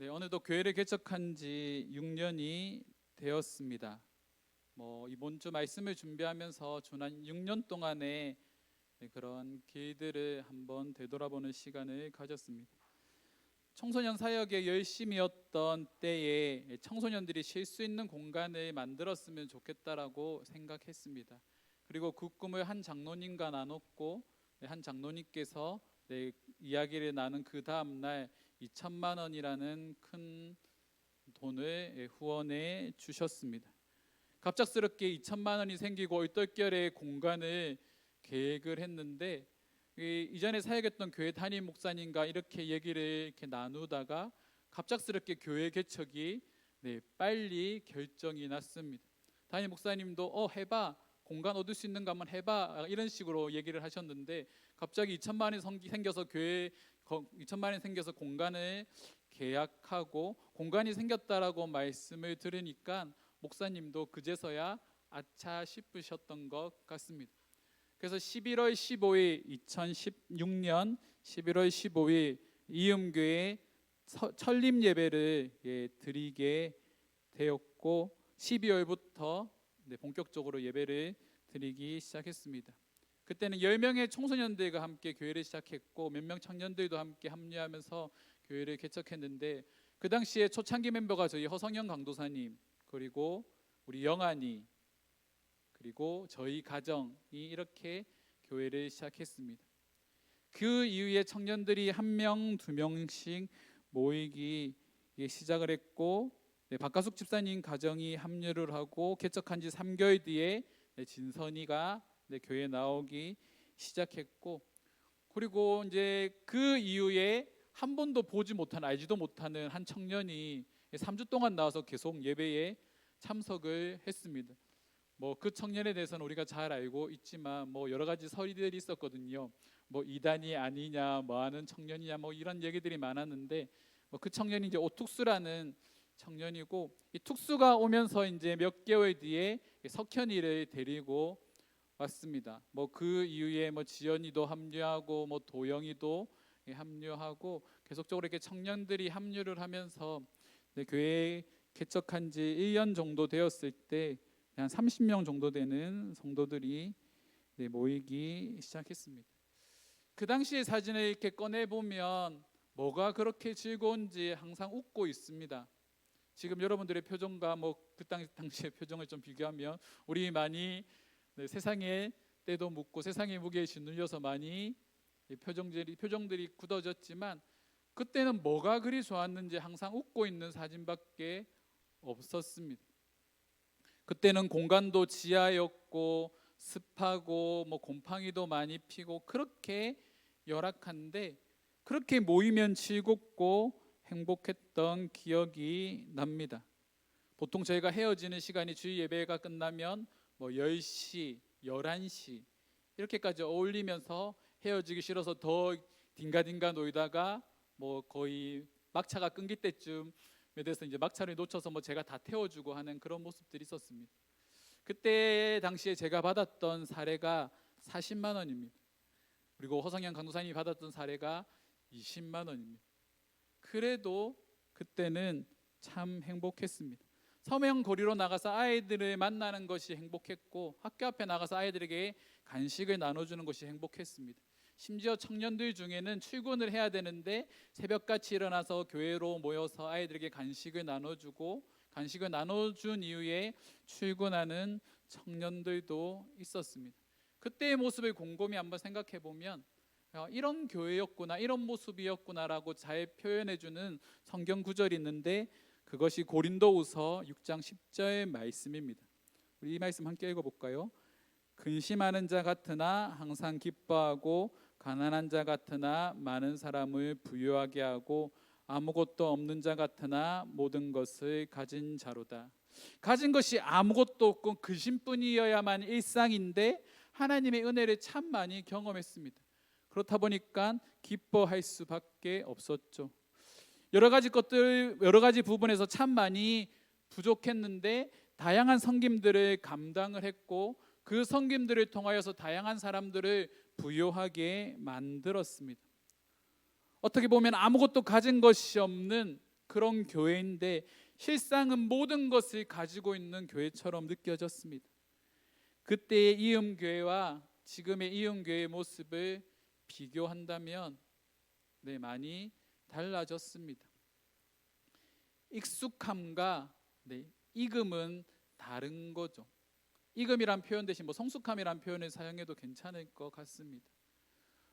네, 어느덧 교회를 개척한 지 6년이 되었습니다. 이번 주 말씀을 준비하면서 지난 6년 동안의 그런 길들을 한번 되돌아보는 시간을 가졌습니다. 청소년 사역에 열심이었던 때에 청소년들이 쉴 수 있는 공간을 만들었으면 좋겠다라고 생각했습니다. 그리고 그 꿈을 한 장로님과 나눴고, 한 장로님께서 이야기를 나눈 그 다음 날 2천만 원이라는 큰 돈을 후원해 주셨습니다. 갑작스럽게 2천만 원이 생기고 얼떨결에 공간을 계획을 했는데, 이전에 사역했던 교회 담임 목사님과 이렇게 얘기를 나누다가 갑작스럽게 교회 개척이 빨리 결정이 났습니다. 담임 목사님도 해봐, 공간 얻을 수 있는 거 한번 해봐, 이런 식으로 얘기를 하셨는데, 갑자기 2천만 원이 생겨서 2천만 원이 생겨서 공간을 계약하고 공간이 생겼다라고 말씀을 들으니까 목사님도 그제서야 아차 싶으셨던 것 같습니다. 그래서 11월 15일 2016년 11월 15일 이음교회 설립 예배를 드리게 되었고, 12월부터 본격적으로 예배를 드리기 시작했습니다. 그때는 10명의 청소년들과 함께 교회를 시작했고, 몇 명 청년들도 함께 합류하면서 교회를 개척했는데, 그 당시에 초창기 멤버가 저희 허성영 강도사님, 그리고 우리 영안이, 그리고 저희 가정이 이렇게 교회를 시작했습니다. 그 이후에 청년들이 1명, 2명씩 모이기 시작을 했고, 박가숙 집사님 가정이 합류를 하고, 개척한 지 3개월 뒤에 진선이가 교회에 나오기 시작했고, 그리고 이제 그 이후에 한 번도 보지 못한, 알지도 못하는 한 청년이 3주 동안 나와서 계속 예배에 참석을 했습니다. 그 청년에 대해서는 우리가 잘 알고 있지만 여러 가지 설이들이 있었거든요. 이단이 아니냐, 하는 청년이냐, 이런 얘기들이 많았는데, 그 청년이 이제 오툭수라는 청년이고, 이 툭수가 오면서 이제 몇 개월 뒤에 석현이를 데리고 왔습니다. 그 이후에 지연이도 합류하고 도영이도 합류하고, 계속적으로 이렇게 청년들이 합류를 하면서 교회 개척한 지 1년 정도 되었을 때 한 30명 정도 되는 성도들이 모이기 시작했습니다. 그 당시의 사진을 이렇게 꺼내 보면 뭐가 그렇게 즐거운지 항상 웃고 있습니다. 지금 여러분들의 표정과 그 당시의 표정을 좀 비교하면 우리 많이 세상의 때도 묻고 세상의 무게에 짓눌려서 많이 표정들이 굳어졌지만, 그때는 뭐가 그리 좋았는지 항상 웃고 있는 사진밖에 없었습니다. 그때는 공간도 지하였고 습하고 곰팡이도 많이 피고 그렇게 열악한데, 그렇게 모이면 즐겁고 행복했던 기억이 납니다. 보통 저희가 헤어지는 시간이 주일 예배가 끝나면 10시, 11시 이렇게까지 어울리면서 헤어지기 싫어서 더 딩가딩가 놀다가 거의 막차가 끊길 때쯤에 돼서 이제 막차를 놓쳐서 제가 다 태워주고 하는 그런 모습들이 있었습니다. 그때 당시에 제가 받았던 사례가 40만 원입니다. 그리고 허성현 강도사님이 받았던 사례가 20만 원입니다. 그래도 그때는 참 행복했습니다. 서명 거리로 나가서 아이들을 만나는 것이 행복했고, 학교 앞에 나가서 아이들에게 간식을 나눠주는 것이 행복했습니다. 심지어 청년들 중에는 출근을 해야 되는데 새벽같이 일어나서 교회로 모여서 아이들에게 간식을 나눠주고, 간식을 나눠준 이후에 출근하는 청년들도 있었습니다. 그때의 모습을 곰곰이 한번 생각해 보면 이런 교회였구나, 이런 모습이었구나라고 잘 표현해주는 성경 구절이 있는데, 그것이 고린도후서 6장 10절 말씀입니다. 우리 이 말씀 함께 읽어볼까요? 근심하는 자 같으나 항상 기뻐하고, 가난한 자 같으나 많은 사람을 부유하게 하고, 아무것도 없는 자 같으나 모든 것을 가진 자로다. 가진 것이 아무것도 없고 근심뿐이어야만 일상인데 하나님의 은혜를 참 많이 경험했습니다. 그렇다 보니까 기뻐할 수밖에 없었죠. 여러 가지 부분에서 참 많이 부족했는데 다양한 섬김들을 감당을 했고, 그 섬김들을 통하여서 다양한 사람들을 부유하게 만들었습니다. 어떻게 보면 아무것도 가진 것이 없는 그런 교회인데 실상은 모든 것을 가지고 있는 교회처럼 느껴졌습니다. 그때의 이음교회와 지금의 이음교회의 모습을 비교한다면 많이 달라졌습니다. 익숙함과 익음은 다른 거죠. 익음이란 표현 대신 성숙함이란 표현을 사용해도 괜찮을 것 같습니다.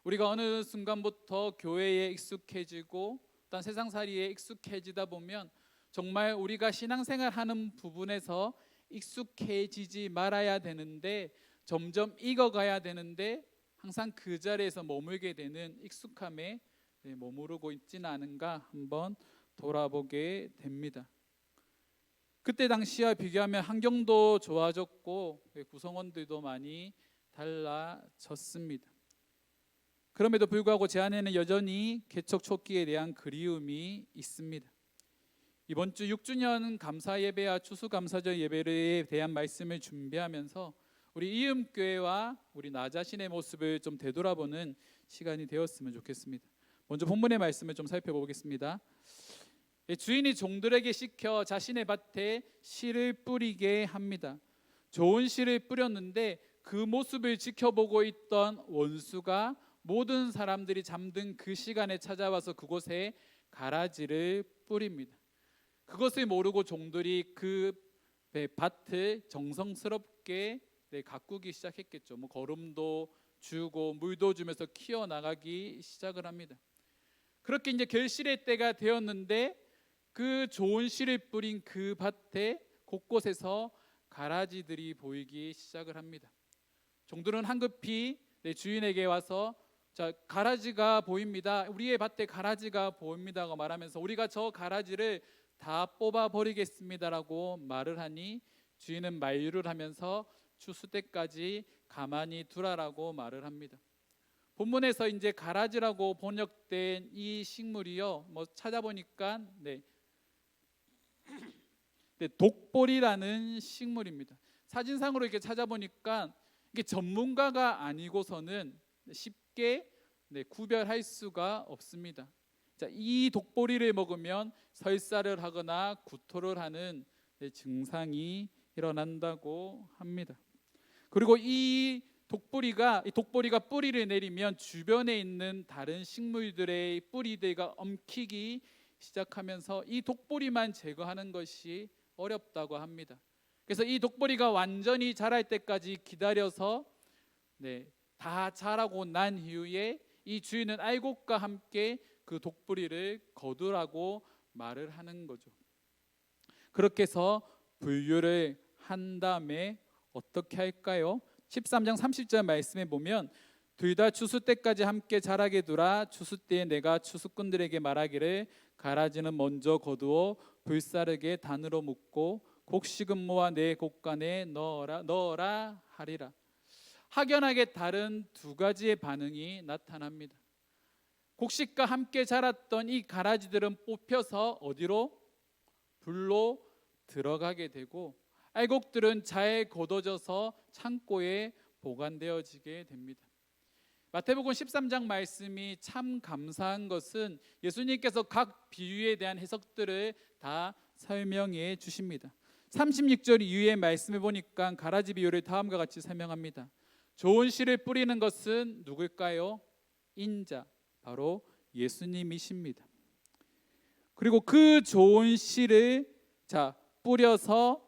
우리가 어느 순간부터 교회에 익숙해지고 또한 세상살이에 익숙해지다 보면 정말 우리가 신앙생활하는 부분에서 익숙해지지 말아야 되는데 점점 익어가야 되는데 항상 그 자리에서 머물게 되는 익숙함에 머무르고 있지는 않은가 한번 돌아보게 됩니다. 그때 당시와 비교하면 환경도 좋아졌고 구성원들도 많이 달라졌습니다. 그럼에도 불구하고 제 안에는 여전히 개척 초기에 대한 그리움이 있습니다. 이번 주 6주년 감사 예배와 추수감사절 예배에 대한 말씀을 준비하면서 우리 이음교회와 우리 나 자신의 모습을 좀 되돌아보는 시간이 되었으면 좋겠습니다. 먼저 본문의 말씀을 좀 살펴보겠습니다. 주인이 종들에게 시켜 자신의 밭에 씨를 뿌리게 합니다. 좋은 씨를 뿌렸는데 그 모습을 지켜보고 있던 원수가 모든 사람들이 잠든 그 시간에 찾아와서 그곳에 가라지를 뿌립니다. 그것을 모르고 종들이 그 밭을 정성스럽게 가꾸기 시작했겠죠. 거름도 주고 물도 주면서 키워나가기 시작을 합니다. 그렇게 이제 결실의 때가 되었는데 그 좋은 씨를 뿌린 그 밭에 곳곳에서 가라지들이 보이기 시작을 합니다. 종들은 황급히 주인에게 와서 자, 가라지가 보입니다. 우리의 밭에 가라지가 보입니다고 말하면서 우리가 저 가라지를 다 뽑아버리겠습니다라고 말을 하니 주인은 만류를 하면서 추수 때까지 가만히 두라라고 말을 합니다. 본문에서 이제 가라지라고 번역된 이 식물이요, 찾아보니까 독보리라는 식물입니다. 사진상으로 이렇게 찾아보니까 이게 전문가가 아니고서는 쉽게 구별할 수가 없습니다. 자, 이 독보리를 먹으면 설사를 하거나 구토를 하는 증상이 일어난다고 합니다. 그리고 이 독보리가 뿌리를 내리면 주변에 있는 다른 식물들의 뿌리들과 엉키기 시작하면서 이 독보리만 제거하는 것이 어렵다고 합니다. 그래서 이 독보리가 완전히 자랄 때까지 기다려서 다 자라고 난 이후에 이 주인은 알곡과 함께 그 독보리를 거두라고 말을 하는 거죠. 그렇게 해서 분류를 한 다음에 어떻게 할까요? 13장 30절 말씀에 보면 둘 다 추수 때까지 함께 자라게 두라. 추수 때에 내가 추수꾼들에게 말하기를 가라지는 먼저 거두어 불사르게 단으로 묶고 곡식은 모아 내 곡간에 넣어라 하리라. 확연하게 다른 두 가지의 반응이 나타납니다. 곡식과 함께 자랐던 이 가라지들은 뽑혀서 어디로? 불로 들어가게 되고 알곡들은 잘 걷어져서 창고에 보관되어지게 됩니다. 마태복음 13장 말씀이 참 감사한 것은 예수님께서 각 비유에 대한 해석들을 다 설명해 주십니다. 36절 이후의 말씀을 보니까 가라지 비유를 다음과 같이 설명합니다. 좋은 씨를 뿌리는 것은 누굴까요? 인자, 바로 예수님이십니다. 그리고 그 좋은 씨를 뿌려서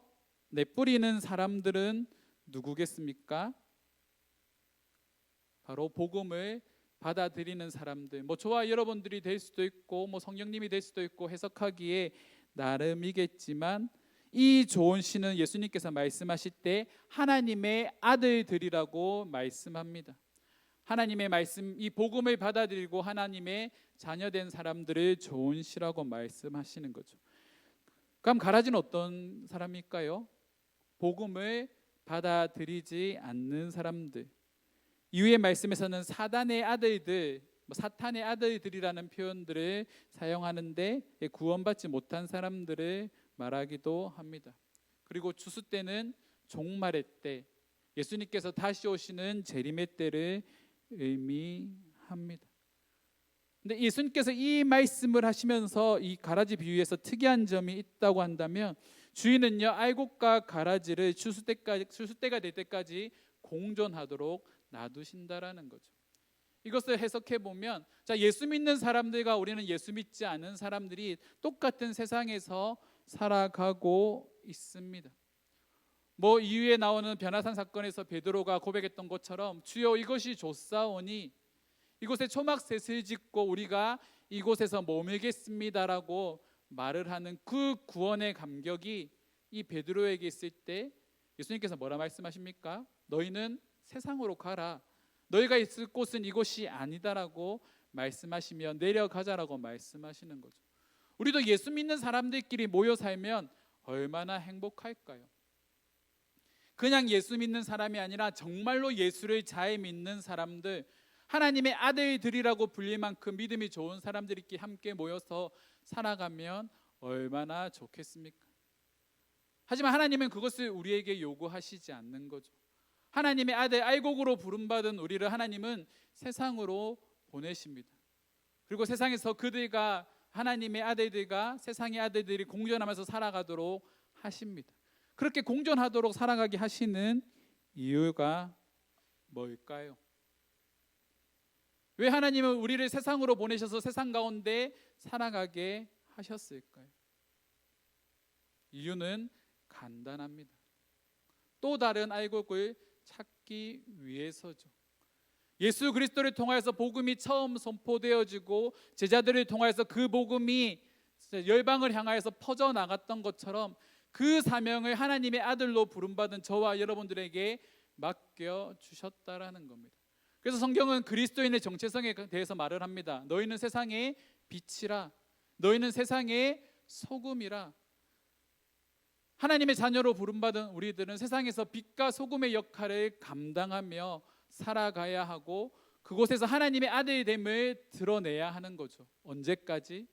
뿌리는 사람들은 누구겠습니까? 바로 복음을 받아들이는 사람들. 저와 여러분들이 될 수도 있고 성령님이 될 수도 있고 해석하기에 나름이겠지만 이 좋은 씨는 예수님께서 말씀하실 때 하나님의 아들들이라고 말씀합니다. 하나님의 말씀, 이 복음을 받아들이고 하나님의 자녀된 사람들을 좋은 씨라고 말씀하시는 거죠. 그럼 가라지는 어떤 사람일까요? 복음을 받아들이지 않는 사람들. 이후의 말씀에서는 사단의 아들들, 사탄의 아들들이라는 표현들을 사용하는데 구원받지 못한 사람들을 말하기도 합니다. 그리고 추수 때는 종말의 때, 예수님께서 다시 오시는 재림의 때를 의미합니다. 근데 예수님께서 이 말씀을 하시면서 이 가라지 비유에서 특이한 점이 있다고 한다면, 주인은요 알곡과 가라지를 추수 때가 될 때까지 공존하도록 놔두신다라는 거죠. 이것을 해석해 보면, 자, 예수 믿는 사람들과 우리는 예수 믿지 않은 사람들이 똑같은 세상에서 살아가고 있습니다. 뭐 이후에 나오는 변화산 사건에서 베드로가 고백했던 것처럼, 주여 이것이 좋사오니 이곳에 초막셋을 짓고 우리가 이곳에서 머물겠습니다라고 말을 하는 그 구원의 감격이 이 베드로에게 있을 때 예수님께서 뭐라 말씀하십니까? 너희는 세상으로 가라, 너희가 있을 곳은 이곳이 아니다라고 말씀하시며 내려가자라고 말씀하시는 거죠. 우리도 예수 믿는 사람들끼리 모여 살면 얼마나 행복할까요? 그냥 예수 믿는 사람이 아니라 정말로 예수를 잘 믿는 사람들, 하나님의 아들들이라고 불릴 만큼 믿음이 좋은 사람들끼리 함께 모여서 살아가면 얼마나 좋겠습니까? 하지만 하나님은 그것을 우리에게 요구하시지 않는 거죠. 하나님의 아들 알곡으로 부름받은 우리를 하나님은 세상으로 보내십니다. 그리고 세상에서 그들과 하나님의 아들들과 세상의 아들들이 공존하면서 살아가도록 하십니다. 그렇게 공존하도록 살아가게 하시는 이유가 뭘까요? 왜 하나님은 우리를 세상으로 보내셔서 세상 가운데 살아가게 하셨을까요? 이유는 간단합니다. 또 다른 알곡을 찾기 위해서죠. 예수 그리스도를 통하여서 복음이 처음 선포되어지고 제자들을 통하여서 그 복음이 열방을 향하여서 퍼져나갔던 것처럼 그 사명을 하나님의 아들로 부름받은 저와 여러분들에게 맡겨주셨다라는 겁니다. 그래서 성경은 그리스도인의 정체성에 대해서 말을 합니다. 너희는 세상의 빛이라, 너희는 세상의 소금이라. 하나님의 자녀로 부름받은 우리들은 세상에서 빛과 소금의 역할을 감당하며 살아가야 하고, 그곳에서 하나님의 아들됨을 드러내야 하는 거죠. 언제까지?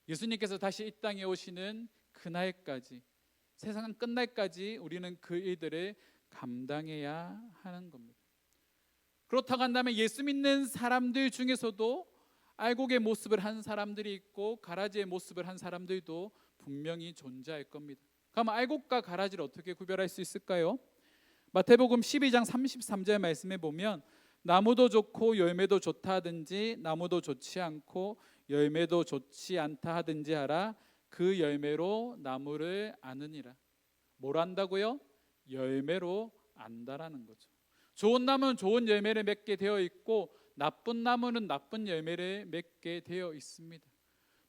예수님께서 다시 이 땅에 오시는 그날까지, 세상 끝날까지 우리는 그 일들을 감당해야 하는 겁니다. 그렇다고 한다면 예수 믿는 사람들 중에서도 알곡의 모습을 한 사람들이 있고 가라지의 모습을 한 사람들도 분명히 존재할 겁니다. 그럼 알곡과 가라지를 어떻게 구별할 수 있을까요? 마태복음 12장 33절 말씀에 보면, 나무도 좋고 열매도 좋다 하든지 나무도 좋지 않고 열매도 좋지 않다 하든지 하라. 그 열매로 나무를 아느니라. 뭘 안다고요? 열매로 안다라는 거죠. 좋은 나무는 좋은 열매를 맺게 되어 있고 나쁜 나무는 나쁜 열매를 맺게 되어 있습니다.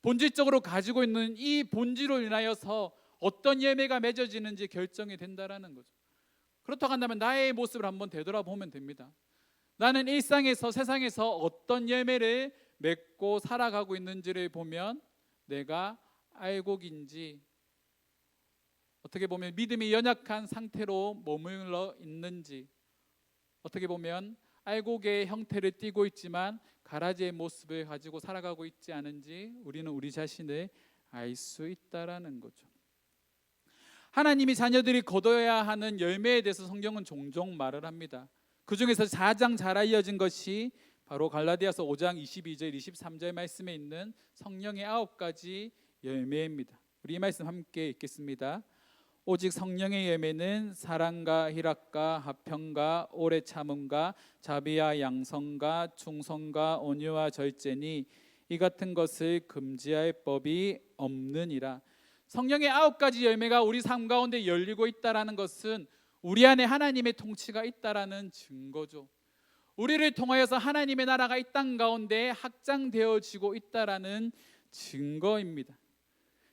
본질적으로 가지고 있는 이 본질로 인하여서 어떤 열매가 맺어지는지 결정이 된다라는 거죠. 그렇다고 한다면 나의 모습을 한번 되돌아보면 됩니다. 나는 일상에서 세상에서 어떤 열매를 맺고 살아가고 있는지를 보면 내가 알곡인지, 어떻게 보면 믿음이 연약한 상태로 머물러 있는지, 어떻게 보면 알곡의 형태를 띠고 있지만 가라지의 모습을 가지고 살아가고 있지 않은지 우리는 우리 자신을 알 수 있다라는 거죠. 하나님이 자녀들이 거둬야 하는 열매에 대해서 성경은 종종 말을 합니다. 그 중에서 가장 잘 알려진 것이 바로 갈라디아서 5장 22절 23절 말씀에 있는 성령의 9가지 열매입니다. 우리 이 말씀 함께 읽겠습니다. 오직 성령의 열매는 사랑과 희락과 화평과 오래 참음과 자비와 양성과 충성과 온유와 절제니 이 같은 것을 금지할 법이 없느니라. 성령의 9가지 열매가 우리 삶 가운데 열리고 있다라는 것은 우리 안에 하나님의 통치가 있다라는 증거죠. 우리를 통하여서 하나님의 나라가 이 땅 가운데 확장되어지고 있다라는 증거입니다.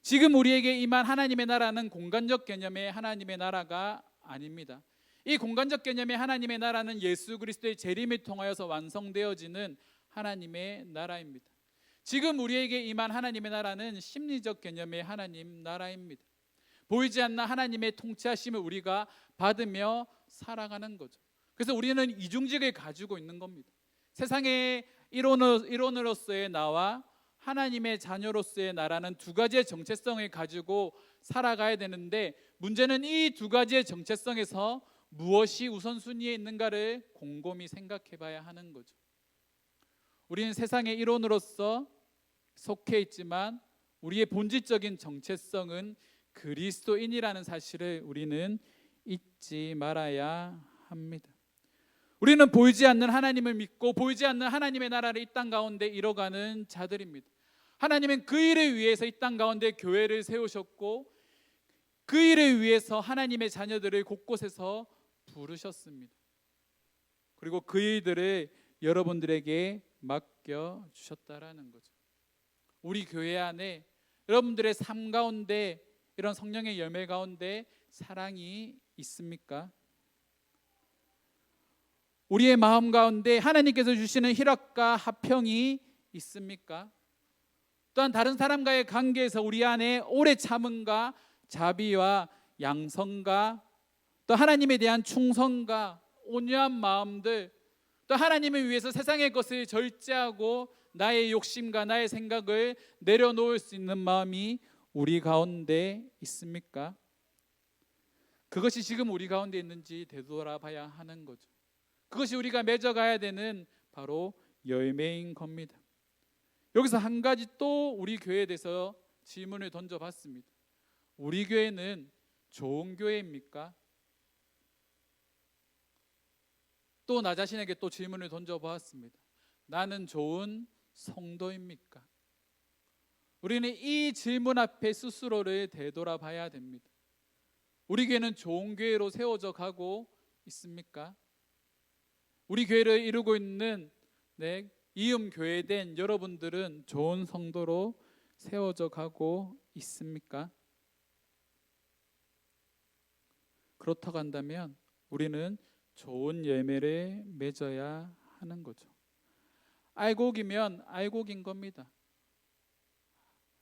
지금 우리에게 임한 하나님의 나라는 공간적 개념의 하나님의 나라가 아닙니다. 이 공간적 개념의 하나님의 나라는 예수 그리스도의 재림을 통하여서 완성되어지는 하나님의 나라입니다. 지금 우리에게 임한 하나님의 나라는 심리적 개념의 하나님 나라입니다. 보이지 않는 하나님의 통치하심을 우리가 받으며 살아가는 거죠. 그래서 우리는 이중직을 가지고 있는 겁니다. 세상의 일원으로서의 나와 하나님의 자녀로서의 나라는 두 가지의 정체성을 가지고 살아가야 되는데, 문제는 이 두 가지의 정체성에서 무엇이 우선순위에 있는가를 곰곰이 생각해 봐야 하는 거죠. 우리는 세상의 일원으로서 속해 있지만 우리의 본질적인 정체성은 그리스도인이라는 사실을 우리는 잊지 말아야 합니다. 우리는 보이지 않는 하나님을 믿고 보이지 않는 하나님의 나라를 이 땅 가운데 이뤄가는 자들입니다. 하나님은 그 일을 위해서 이 땅 가운데 교회를 세우셨고 그 일을 위해서 하나님의 자녀들을 곳곳에서 부르셨습니다. 그리고 그 일들을 여러분들에게 맡겨주셨다라는 거죠. 우리 교회 안에 여러분들의 삶 가운데 이런 성령의 열매 가운데 사랑이 있습니까? 우리의 마음 가운데 하나님께서 주시는 희락과 화평이 있습니까? 또한 다른 사람과의 관계에서 우리 안에 오래 참음과 자비와 양성과 또 하나님에 대한 충성과 온유한 마음들, 또 하나님을 위해서 세상의 것을 절제하고 나의 욕심과 나의 생각을 내려놓을 수 있는 마음이 우리 가운데 있습니까? 그것이 지금 우리 가운데 있는지 되돌아봐야 하는 거죠. 그것이 우리가 맺어가야 되는 바로 열매인 겁니다. 여기서 한 가지 또 우리 교회에 대해서 질문을 던져봤습니다. 우리 교회는 좋은 교회입니까? 또 나 자신에게 또 질문을 던져보았습니다. 나는 좋은 성도입니까? 우리는 이 질문 앞에 스스로를 되돌아봐야 됩니다. 우리 교회는 좋은 교회로 세워져 가고 있습니까? 우리 교회를 이루고 있는 이음 교회된 여러분들은 좋은 성도로 세워져 가고 있습니까? 그렇다고 한다면 우리는 좋은 열매를 맺어야 하는 거죠. 알곡이면 알곡인 겁니다.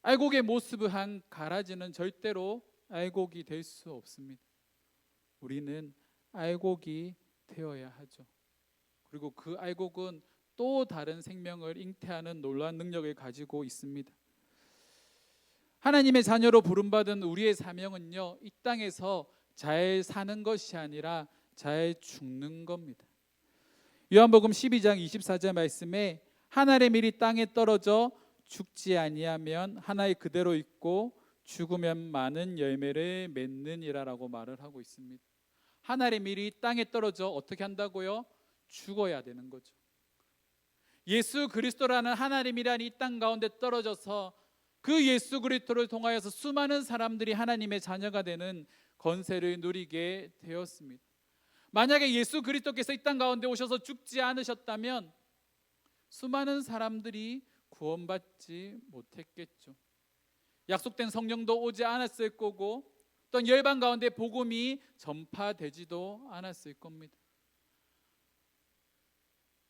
알곡의 모습을 한 가라지는 절대로 알곡이 될 수 없습니다. 우리는 알곡이 되어야 하죠. 그리고 그 알곡은 또 다른 생명을 잉태하는 놀라운 능력을 가지고 있습니다. 하나님의 자녀로 부름받은 우리의 사명은요, 이 땅에서 잘 사는 것이 아니라 잘 죽는 겁니다. 요한복음 12장 24절 말씀에 하늘의 밀이 땅에 떨어져 죽지 아니하면 하나에 그대로 있고 죽으면 많은 열매를 맺느니라라고 말을 하고 있습니다. 하늘의 밀이 땅에 떨어져 어떻게 한다고요? 죽어야 되는 거죠. 예수 그리스도라는 하나님의 밀이 이 땅 가운데 떨어져서 그 예수 그리스도를 통하여서 수많은 사람들이 하나님의 자녀가 되는 권세를 누리게 되었습니다. 만약에 예수 그리스도께서 이 땅 가운데 오셔서 죽지 않으셨다면 수많은 사람들이 구원받지 못했겠죠. 약속된 성령도 오지 않았을 거고 또 열방 가운데 복음이 전파되지도 않았을 겁니다.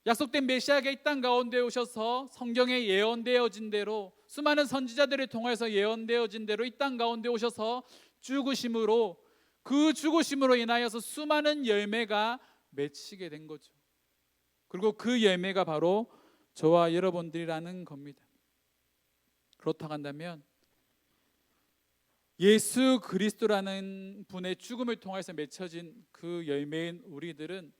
약속된 메시아가 이 땅 가운데 오셔서 성경에 예언되어진 대로 수많은 선지자들을 통해서 예언되어진 대로 이 땅 가운데 오셔서 죽으심으로 그 죽으심으로 인하여서 수많은 열매가 맺히게 된 거죠. 그리고 그 열매가 바로 저와 여러분들이라는 겁니다. 그렇다고 한다면 예수 그리스도라는 분의 죽음을 통해서 맺혀진 그 열매인 우리들은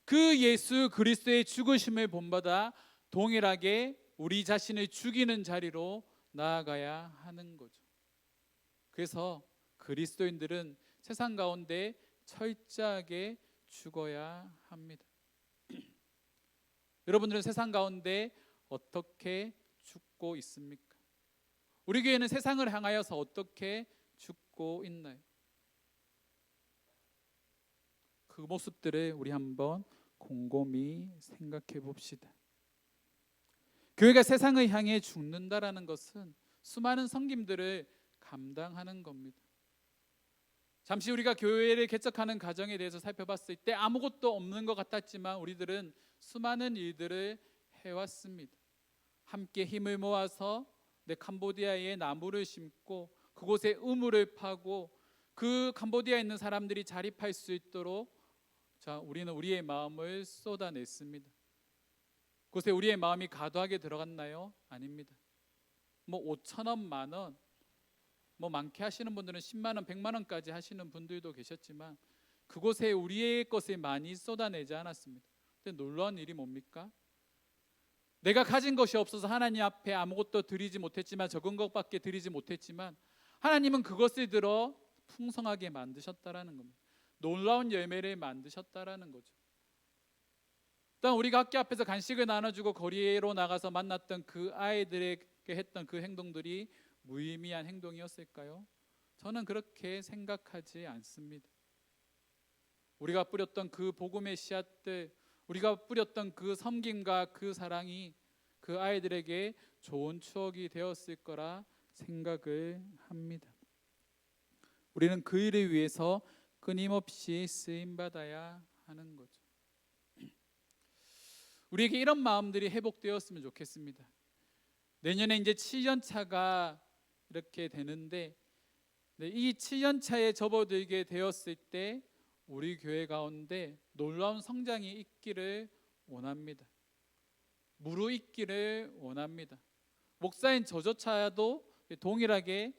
그 예수 그리스도의 죽으심을 본받아 동일하게 우리 자신을 죽이는 자리로 나아가야 하는 거죠. 그래서 그리스도인들은 세상 가운데 철저하게 죽어야 합니다. 여러분들은 세상 가운데 어떻게 죽고 있습니까? 우리 교회는 세상을 향하여서 어떻게 죽고 있나요? 그 모습들을 우리 한번 곰곰이 생각해 봅시다. 교회가 세상을 향해 죽는다라는 것은 수많은 섬김들을 감당하는 겁니다. 잠시 우리가 교회를 개척하는 과정에 대해서 살펴봤을 때 아무것도 없는 것 같았지만 우리들은 수많은 일들을 해왔습니다. 함께 힘을 모아서 캄보디아에 나무를 심고 그곳에 우물을 파고 그 캄보디아에 있는 사람들이 자립할 수 있도록 우리는 우리의 마음을 쏟아냈습니다. 그곳에 우리의 마음이 과도하게 들어갔나요? 아닙니다. 5,000원, 만원, 많게 하시는 분들은 10만 원, 100만 원까지 하시는 분들도 계셨지만 그곳에 우리의 것을 많이 쏟아내지 않았습니다. 근데 놀라운 일이 뭡니까? 내가 가진 것이 없어서 하나님 앞에 아무것도 드리지 못했지만, 적은 것밖에 드리지 못했지만 하나님은 그것을 들어 풍성하게 만드셨다라는 겁니다. 놀라운 열매를 만드셨다라는 거죠. 일단 우리가 학교 앞에서 간식을 나눠주고 거리로 나가서 만났던 그 아이들에게 했던 그 행동들이 무의미한 행동이었을까요? 저는 그렇게 생각하지 않습니다. 우리가 뿌렸던 그 복음의 씨앗들, 우리가 뿌렸던 그 섬김과 그 사랑이 그 아이들에게 좋은 추억이 되었을 거라 생각을 합니다. 우리는 그 일을 위해서 끊임없이 쓰임받아야 하는 거죠. 우리에게 이런 마음들이 회복되었으면 좋겠습니다. 내년에 이제 7년차가 이렇게 되는데, 이 7년차에 접어들게 되었을 때 우리 교회 가운데 놀라운 성장이 있기를 원합니다. 무르익기를 원합니다. 목사인 저조차도 동일하게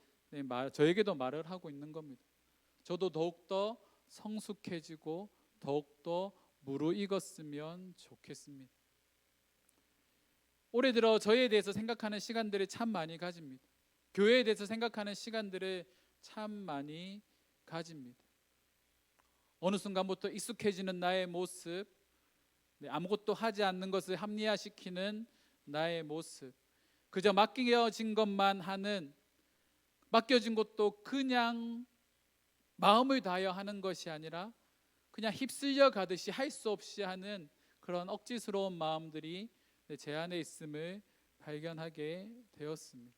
저에게도 말을 하고 있는 겁니다. 저도 더욱더 성숙해지고 더욱더 무르익었으면 좋겠습니다. 올해 들어 저에 대해서 생각하는 시간들을 참 많이 가집니다. 교회에 대해서 생각하는 시간들을 참 많이 가집니다. 어느 순간부터 익숙해지는 나의 모습, 아무것도 하지 않는 것을 합리화시키는 나의 모습, 그저 맡겨진 것만 하는, 맡겨진 것도 그냥 마음을 다하여 하는 것이 아니라 그냥 휩쓸려 가듯이 할 수 없이 하는 그런 억지스러운 마음들이 제 안에 있음을 발견하게 되었습니다.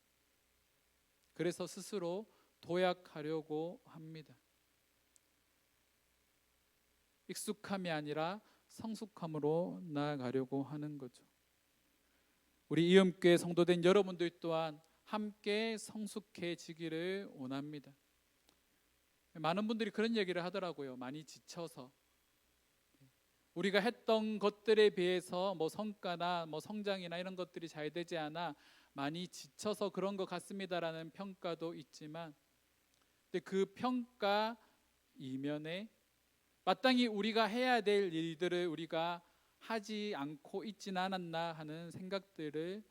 그래서 스스로 도약하려고 합니다. 익숙함이 아니라 성숙함으로 나아가려고 하는 거죠. 우리 이음교회 성도된 여러분들 또한 함께 성숙해지기를 원합니다. 많은 분들이 그런 얘기를 하더라고요. 많이 지쳐서, 우리가 했던 것들에 비해서 성과나 성장이나 이런 것들이 잘 되지 않아 많이 지쳐서 그런 것 같습니다라는 평가도 있지만, 근데 그 평가 이면에 마땅히 우리가 해야 될 일들을 우리가 하지 않고 있지는 않았나 하는 생각들을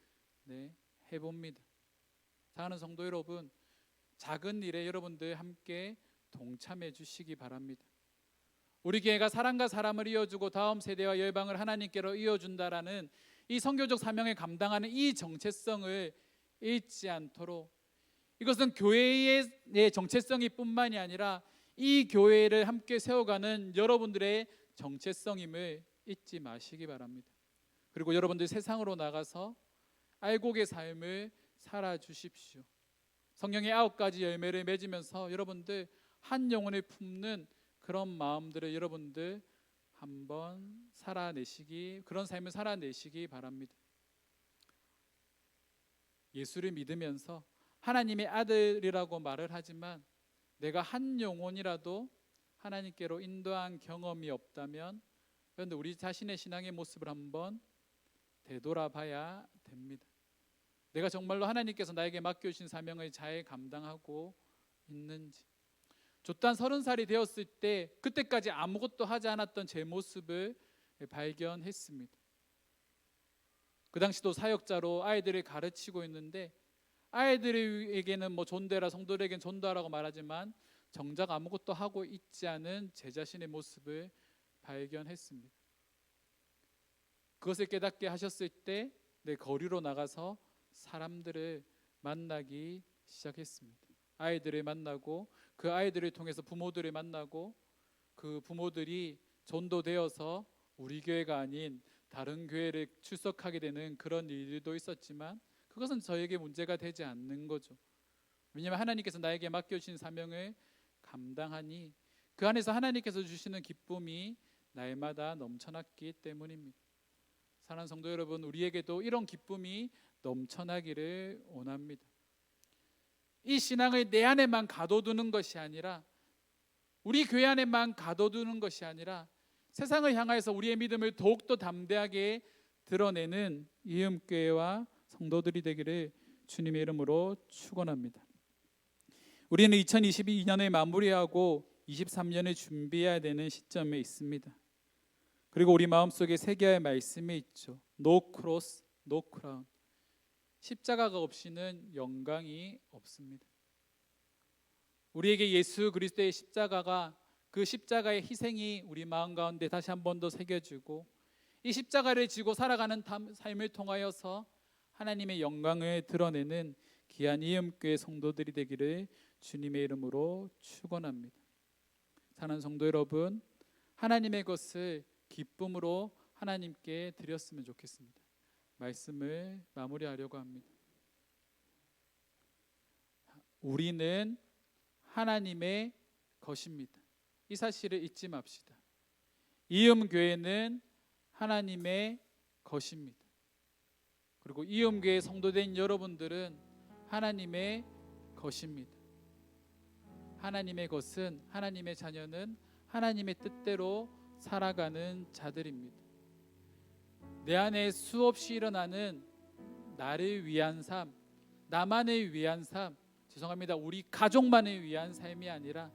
해봅니다. 사랑하는 성도 여러분, 작은 일에 여러분들 함께 동참해 주시기 바랍니다. 우리 교회가 사람과 사람을 이어주고 다음 세대와 열방을 하나님께로 이어준다라는 이 선교적 사명을 감당하는 이 정체성을 잃지 않도록, 이것은 교회의 정체성이 뿐만이 아니라 이 교회를 함께 세워가는 여러분들의 정체성임을 잊지 마시기 바랍니다. 그리고 여러분들 세상으로 나가서 알곡의 삶을 살아주십시오. 성령의 9가지 열매를 맺으면서 여러분들 한 영혼을 품는 그런 마음들을 여러분들 한번 그런 삶을 살아내시기 바랍니다. 예수를 믿으면서 하나님의 아들이라고 말을 하지만 내가 한 영혼이라도 하나님께로 인도한 경험이 없다면, 그런데 우리 자신의 신앙의 모습을 한번 되돌아봐야 됩니다. 내가 정말로 하나님께서 나에게 맡겨주신 사명을 잘 감당하고 있는지. 조단 30살이 되었을 때 그때까지 아무것도 하지 않았던 제 모습을 발견했습니다. 그 당시도 사역자로 아이들을 가르치고 있는데, 아이들에게는 존대라, 성도들에게는 존대라고 말하지만 정작 아무것도 하고 있지 않은 제 자신의 모습을 발견했습니다. 그것을 깨닫게 하셨을 때 내 거리로 나가서 사람들을 만나기 시작했습니다. 아이들을 만나고 그 아이들을 통해서 부모들을 만나고, 그 부모들이 전도되어서 우리 교회가 아닌 다른 교회를 출석하게 되는 그런 일들도 있었지만 그것은 저에게 문제가 되지 않는 거죠. 왜냐하면 하나님께서 나에게 맡겨주신 사명을 감당하니 그 안에서 하나님께서 주시는 기쁨이 날마다 넘쳐났기 때문입니다. 사랑하는 성도 여러분, 우리에게도 이런 기쁨이 넘쳐나기를 원합니다. 이 신앙을 내 안에만 가둬두는 것이 아니라, 우리 교회 안에만 가둬두는 것이 아니라 세상을 향해서 우리의 믿음을 더욱더 담대하게 드러내는 이음교회와 성도들이 되기를 주님의 이름으로 축원합니다. 우리는 2022년을 마무리하고 23년을 준비해야 되는 시점에 있습니다. 그리고 우리 마음속에 새겨야 할 말씀이 있죠. No cross, no crown. 십자가가 없이는 영광이 없습니다. 우리에게 예수 그리스도의 십자가가, 그 십자가의 희생이 우리 마음 가운데 다시 한 번 더 새겨지고, 이 십자가를 지고 살아가는 삶을 통하여서 하나님의 영광을 드러내는 귀한 이음교회 성도들이 되기를 주님의 이름으로 축원합니다. 사랑하는 성도 여러분, 하나님의 것을 기쁨으로 하나님께 드렸으면 좋겠습니다. 말씀을 마무리하려고 합니다. 우리는 하나님의 것입니다. 이 사실을 잊지 맙시다. 이음교회는 하나님의 것입니다. 그리고 이음교회 성도된 여러분들은 하나님의 것입니다. 하나님의 것은, 하나님의 자녀는 하나님의 뜻대로 살아가는 자들입니다. 내 안에 수없이 일어나는 나를 위한 삶, 나만을 위한 삶, 죄송합니다, 우리 가족만을 위한 삶이 아니라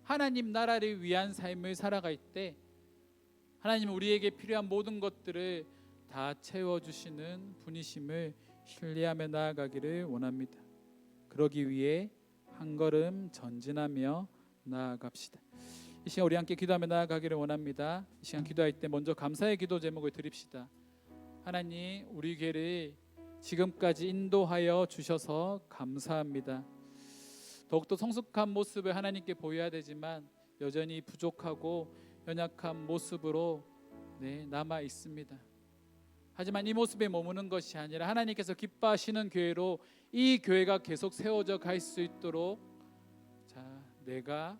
하나님 나라를 위한 삶을 살아갈 때 하나님은 우리에게 필요한 모든 것들을 다 채워주시는 분이심을 신뢰하며 나아가기를 원합니다. 그러기 위해 한 걸음 전진하며 나아갑시다. 이 시간 우리 함께 기도하며 나아가기를 원합니다. 이 시간 기도할 때 먼저 감사의 기도 제목을 드립시다. 하나님, 우리 교회를 지금까지 인도하여 주셔서 감사합니다. 더욱더 성숙한 모습을 하나님께 보여야 되지만 여전히 부족하고 연약한 모습으로 남아 있습니다. 하지만 이 모습에 머무는 것이 아니라 하나님께서 기뻐하시는 교회로 이 교회가 계속 세워져 갈 수 있도록, 내가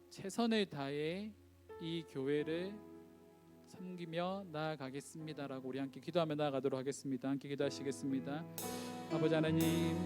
최선을 다해 이 교회를 섬기며 나아가겠습니다라고 우리 함께 기도하며 나아가도록 하겠습니다. 함께 기도하시겠습니다. 아버지 하나님,